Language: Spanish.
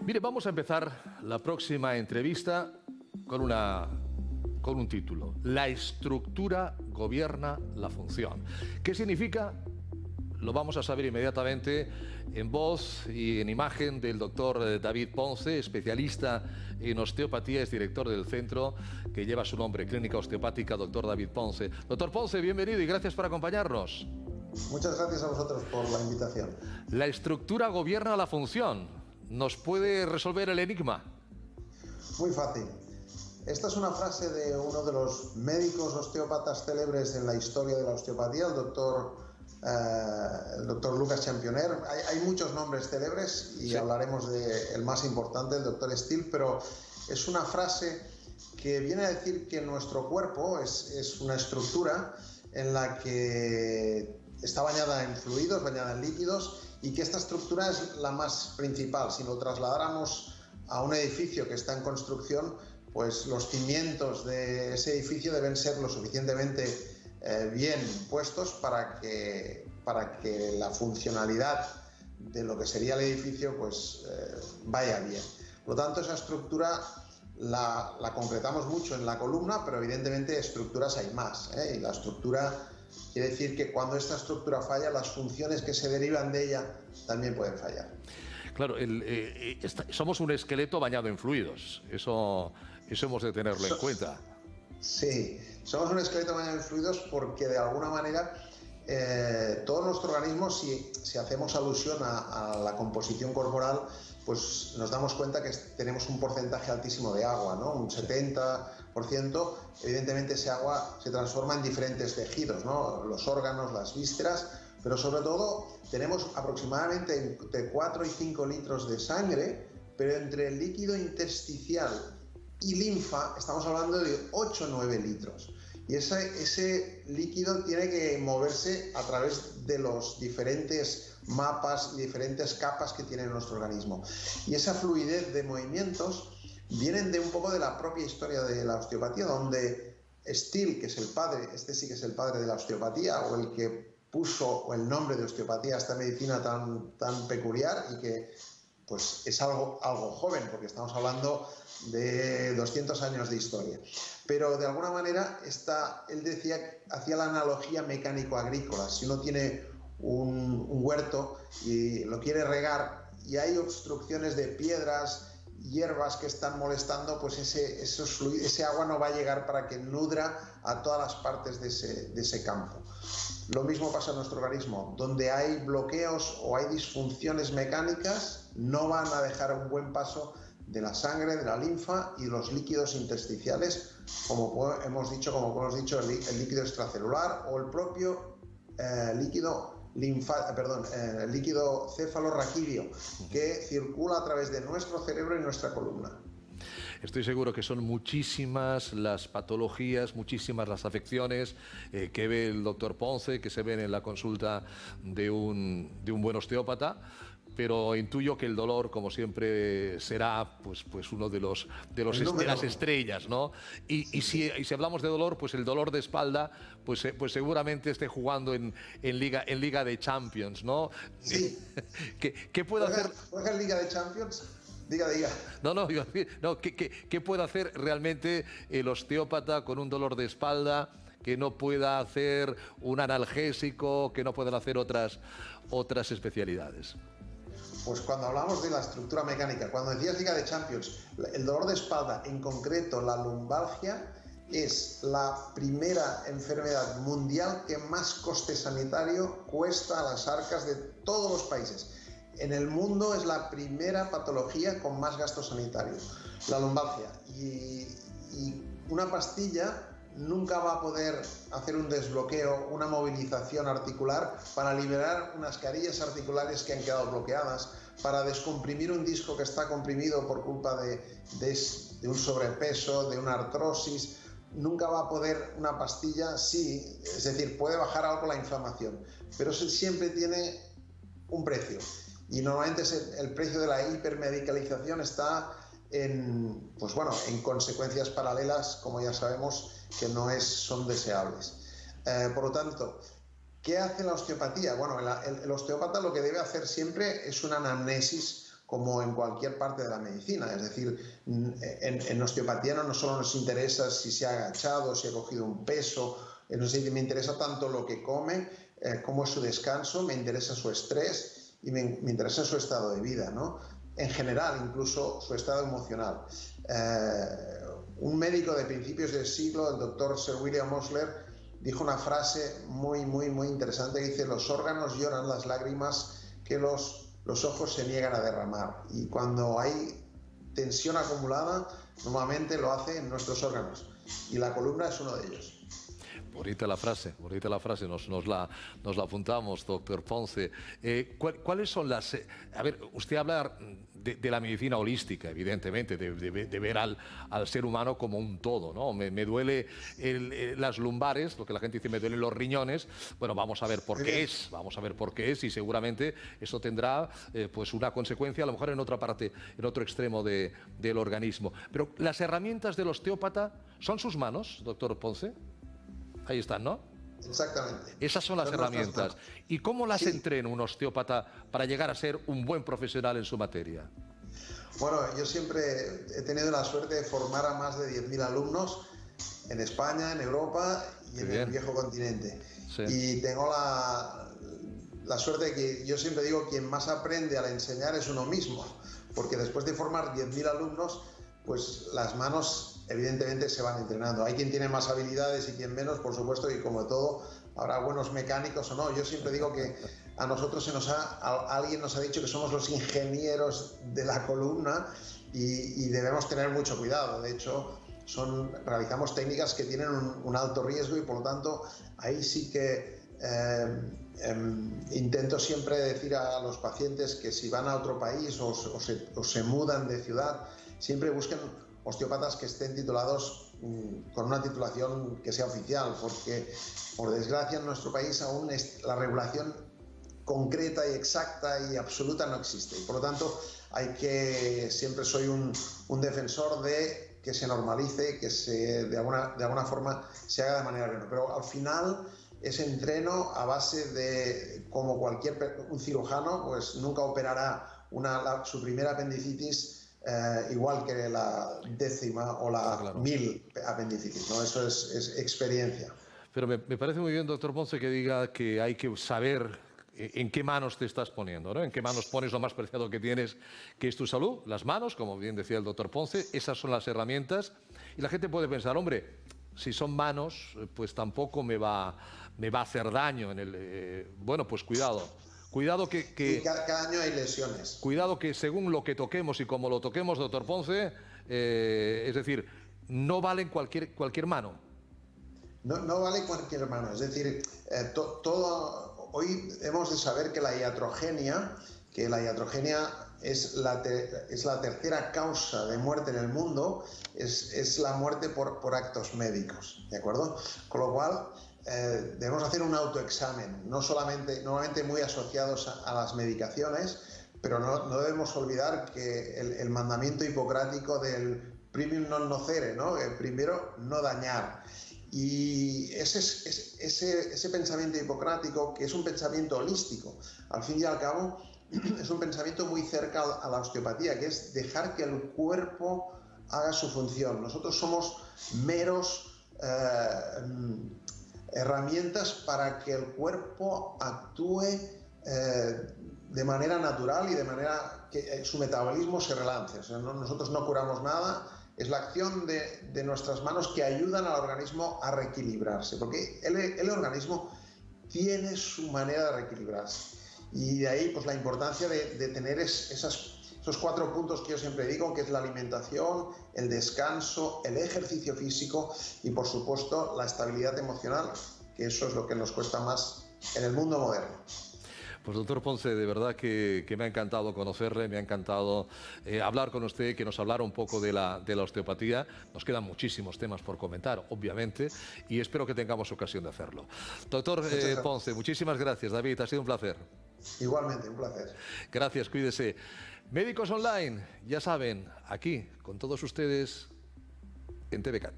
Mire, vamos a empezar la próxima entrevista con un título. La estructura gobierna la función. ¿Qué significa? Lo vamos a saber inmediatamente en voz y en imagen del doctor David Ponce, especialista en osteopatía, es director del centro que lleva su nombre, Clínica Osteopática Doctor David Ponce. Doctor Ponce, bienvenido y gracias por acompañarnos. Muchas gracias a vosotros por la invitación. La estructura gobierna la función. ¿Nos puede resolver el enigma? Muy fácil. Esta es una frase de uno de los médicos osteópatas célebres en la historia de la osteopatía, el doctor Lucas Championner. Hay muchos nombres célebres y sí, hablaremos del más importante, el doctor Steele, pero es una frase que viene a decir que nuestro cuerpo es una estructura en la que está bañada en fluidos, bañada en líquidos, y que esta estructura es la más principal. Si lo trasladáramos a un edificio que está en construcción, pues los cimientos de ese edificio deben ser lo suficientemente bien puestos para que la funcionalidad de lo que sería el edificio pues vaya bien. Por lo tanto, esa estructura la concretamos mucho en la columna, pero evidentemente estructuras hay más, y la estructura quiere decir que cuando esta estructura falla, las funciones que se derivan de ella también pueden fallar. Claro, somos un esqueleto bañado en fluidos, eso hemos de tenerlo en cuenta. Sí, somos un esqueleto bañado en fluidos porque de alguna manera todo nuestro organismo, si hacemos alusión a la composición corporal, pues nos damos cuenta que tenemos un porcentaje altísimo de agua, ¿no? Un 70%. Evidentemente ese agua se transforma en diferentes tejidos, ¿no? Los órganos, las vísceras, pero sobre todo tenemos aproximadamente entre 4 y 5 litros de sangre, pero entre el líquido intersticial y linfa estamos hablando de 8 o 9 litros. Y ese líquido tiene que moverse a través de los diferentes mapas y diferentes capas que tiene nuestro organismo. Y esa fluidez de movimientos vienen de un poco de la propia historia de la osteopatía, donde Steele, que es el padre, este sí que es el padre de la osteopatía, o el que puso el nombre de osteopatía a esta medicina tan peculiar, y que pues es algo joven, porque estamos hablando de 200 años de historia. Pero de alguna manera él hacía la analogía mecánico-agrícola. Si uno tiene un huerto y lo quiere regar y hay obstrucciones de piedras, hierbas que están molestando, pues ese agua no va a llegar para que nudra a todas las partes de ese campo. Lo mismo pasa en nuestro organismo. Donde hay bloqueos o hay disfunciones mecánicas, no van a dejar un buen paso de la sangre, de la linfa y los líquidos intersticiales, como hemos dicho, el líquido extracelular o el propio líquido cefalorraquídeo, que circula a través de nuestro cerebro y nuestra columna. Estoy seguro que son muchísimas las patologías, muchísimas las afecciones que ve el doctor Ponce, que se ven en la consulta de un buen osteópata, pero intuyo que el dolor, como siempre, será pues uno de las estrellas, ¿no? Y si hablamos de dolor, pues el dolor de espalda, pues seguramente esté jugando en Liga de Champions, ¿no? Sí. ¿Qué puede hacer? ¿Juega en Liga de Champions? Diga. No, ¿qué puede hacer realmente el osteópata con un dolor de espalda que no pueda hacer un analgésico, que no puedan hacer otras especialidades? Pues cuando hablamos de la estructura mecánica, cuando decías Liga de Champions, el dolor de espalda, en concreto la lumbalgia, es la primera enfermedad mundial que más coste sanitario cuesta a las arcas de todos los países. En el mundo es la primera patología con más gasto sanitario, la lumbalgia. Y una pastilla nunca va a poder hacer un desbloqueo, una movilización articular para liberar unas carillas articulares que han quedado bloqueadas, para descomprimir un disco que está comprimido por culpa de un sobrepeso, de una artrosis. Nunca va a poder una pastilla, sí, es decir, puede bajar algo la inflamación, pero siempre tiene un precio. Y normalmente el precio de la hipermedicalización está en consecuencias paralelas, como ya sabemos, que son deseables. Por lo tanto, ¿qué hace la osteopatía? Bueno, el osteópata lo que debe hacer siempre es una anamnesis como en cualquier parte de la medicina. Es decir, en osteopatía no solo nos interesa si se ha agachado, si ha cogido un peso, me interesa tanto lo que come, cómo es su descanso, me interesa su estrés y me interesa su estado de vida, ¿no? En general, incluso su estado emocional. Un médico de principios del siglo, el doctor Sir William Osler, dijo una frase muy interesante que dice: los órganos lloran las lágrimas que los ojos se niegan a derramar. Y cuando hay tensión acumulada, normalmente lo hace en nuestros órganos. Y la columna es uno de ellos. Bonita la frase, nos la apuntamos, doctor Ponce. ¿Cuáles son las...? A ver, usted habla de la medicina holística, evidentemente, de ver al ser humano como un todo, ¿no? Me duele las lumbares, lo que la gente dice, me duelen los riñones. Bueno, vamos a ver por qué es, y seguramente eso tendrá pues una consecuencia, a lo mejor en otra parte, en otro extremo del organismo. Pero las herramientas del osteópata son sus manos, doctor Ponce. Ahí están, ¿no? Exactamente. Esas son las herramientas. ¿Y cómo las entrena un osteópata para llegar a ser un buen profesional en su materia? Bueno, yo siempre he tenido la suerte de formar a más de 10.000 alumnos en España, en Europa y en el viejo continente. Sí. Y tengo la suerte de que yo siempre digo, quien más aprende al enseñar es uno mismo, porque después de formar 10.000 alumnos, pues las manos evidentemente se van entrenando. Hay quien tiene más habilidades y quien menos, por supuesto, y como todo, habrá buenos mecánicos o no. Yo siempre digo que a nosotros alguien nos ha dicho que somos los ingenieros de la columna y debemos tener mucho cuidado. De hecho, realizamos técnicas que tienen un alto riesgo y por lo tanto ahí sí que intento siempre decir a los pacientes que si van a otro país o se mudan de ciudad, siempre busquen osteópatas que estén titulados con una titulación que sea oficial, porque por desgracia en nuestro país aún la regulación concreta y exacta y absoluta no existe. Y por lo tanto siempre soy un defensor de que se normalice, que de alguna forma se haga de manera real. Pero al final ese entreno a base de, como un cirujano, pues nunca operará su primera apendicitis igual que la 10ª o la 1000 apendicitis, ¿no? Eso es experiencia. Pero me parece muy bien, doctor Ponce, que diga que hay que saber en qué manos te estás poniendo, ¿no? En qué manos pones lo más preciado que tienes, que es tu salud, las manos, como bien decía el doctor Ponce, esas son las herramientas. Y la gente puede pensar, hombre, si son manos, pues tampoco me va a hacer daño. Bueno, pues cuidado. Cuidado que cada año hay lesiones. Cuidado que según lo que toquemos y como lo toquemos, doctor Ponce, es decir, no valen cualquier mano. No vale cualquier mano. Es decir, hoy hemos de saber que la iatrogenia es la tercera causa de muerte en el mundo, es la muerte por actos médicos, ¿de acuerdo? Con lo cual debemos hacer un autoexamen, normalmente muy asociados a las medicaciones, pero no debemos olvidar que el mandamiento hipocrático del primum non nocere, ¿no? Primero no dañar. Y ese pensamiento hipocrático, que es un pensamiento holístico, al fin y al cabo es un pensamiento muy cerca a la osteopatía, que es dejar que el cuerpo haga su función. Nosotros somos meros herramientas para que el cuerpo actúe de manera natural y de manera que su metabolismo se relance. O sea, nosotros no curamos nada, es la acción de nuestras manos que ayudan al organismo a reequilibrarse, porque el organismo tiene su manera de reequilibrarse. Y de ahí pues la importancia de tener esos 4 puntos que yo siempre digo, que es la alimentación, el descanso, el ejercicio físico y por supuesto la estabilidad emocional, que eso es lo que nos cuesta más en el mundo moderno. Pues doctor Ponce, de verdad que me ha encantado conocerle, me ha encantado hablar con usted, que nos hablara un poco de la osteopatía. Nos quedan muchísimos temas por comentar, obviamente, y espero que tengamos ocasión de hacerlo. Doctor Ponce, muchísimas gracias. David, ha sido un placer. Igualmente, un placer. Gracias, cuídese. Médicos Online, ya saben, aquí con todos ustedes en TVCAT.